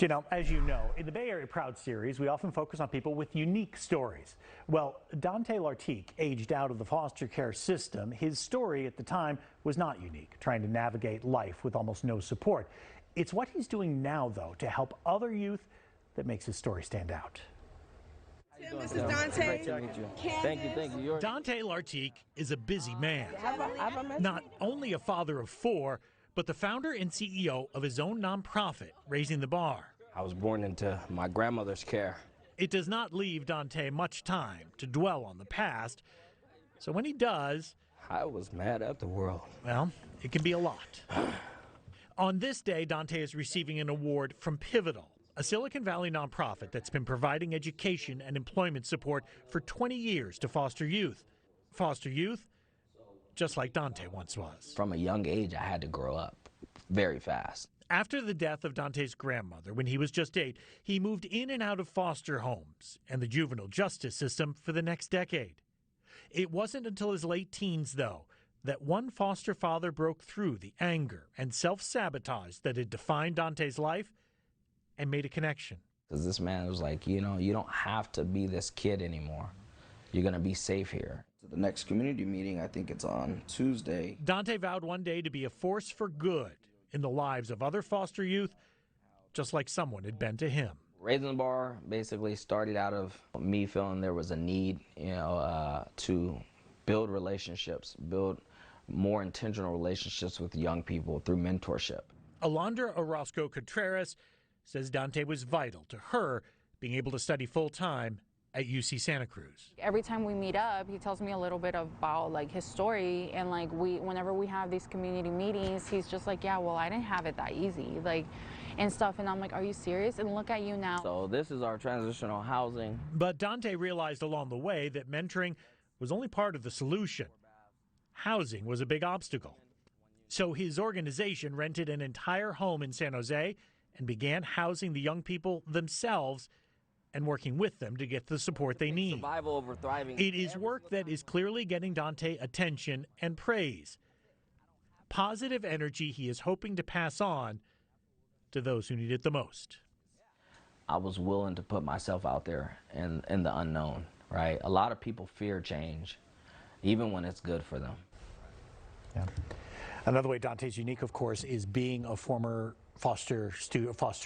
You know, as you know, in the Bay Area Proud series, we often focus on people with unique stories. Well, Dontae Lartigue aged out of the foster care system. His story at the time was not unique, trying to navigate life with almost no support. It's what he's doing now, though, to help other youth that makes his story stand out. This is Dontae. Great to meet you. Thank you. Dontae Lartigue is a busy man. Not only a father of 4, but the founder and CEO of his own nonprofit, Raising the Bar. I was born into my grandmother's care. It does not leave Dontae much time to dwell on the past, so when he does, I was mad at the world. well, it can be a lot. On this day, Dontae is receiving an award from Pivotal, a Silicon Valley nonprofit that's been providing education and employment support for 20 years to foster youth. Foster youth, just like Dontae once was. From a young age, I had to grow up very fast. After the death of Dontae's grandmother, when he was just 8, he moved in and out of foster homes and the juvenile justice system for the next decade. It wasn't until his late teens, though, that one foster father broke through the anger and self-sabotage that had defined Dontae's life and made a connection. Because this man was like, you know, you don't have to be this kid anymore. You're going to be safe here. The next community meeting, I think it's on Tuesday. Dontae vowed one day to be a force for good in the lives of other foster youth, just like someone had been to him. Raising the Bar basically started out of me feeling there was a need, to build relationships, build more intentional relationships with young people through mentorship. Alondra Orozco-Contreras says Dontae was vital to her being able to study full-time at UC Santa Cruz. Every time we meet up, he tells me a little bit about like his story, and like whenever we have these community meetings, he's just like, yeah, well, I didn't have it that easy, like, and stuff. And I'm like, are you serious? And look at you now. So this is our transitional housing. But Dontae realized along the way that mentoring was only part of the solution. Housing was a big obstacle. So his organization rented an entire home in San Jose and began housing the young people themselves and working with them to get the support they need. Survival over thriving. It is work that is clearly getting Dontae attention and praise. Positive energy he is hoping to pass on to those who need it the most. I was willing to put myself out there in the unknown, right? A lot of people fear change, even when it's good for them. Yeah. Another way Dontae's unique, of course, is being a former foster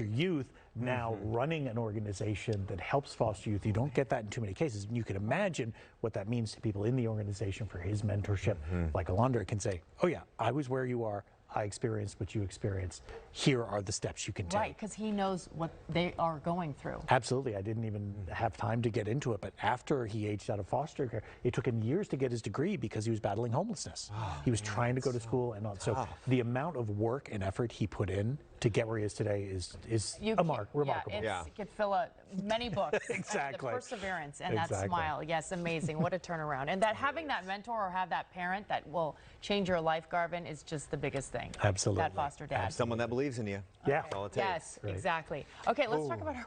youth, now running an organization that helps foster youth. You don't get that in too many cases. You can imagine what that means to people in the organization for his mentorship. Like Alondra can say, oh yeah, I was where you are. I experienced what you experienced. Here are the steps you can take. Right, because he knows what they are going through. Absolutely. I didn't even have time to get into it, but after he aged out of foster care, it took him years to get his degree because he was battling homelessness. He was trying to go to school, and so the amount of work and effort he put in to get where he is today is remarkable. Yeah, it could fill out many books. Exactly. The perseverance and that smile. Yes, amazing. What a turnaround. And that having that mentor or have that parent that will change your life, Garvin, is just the biggest thing. Absolutely. That foster dad. Someone that believes in you. Yeah. That's all it takes. Yes, exactly. Okay, let's talk about our,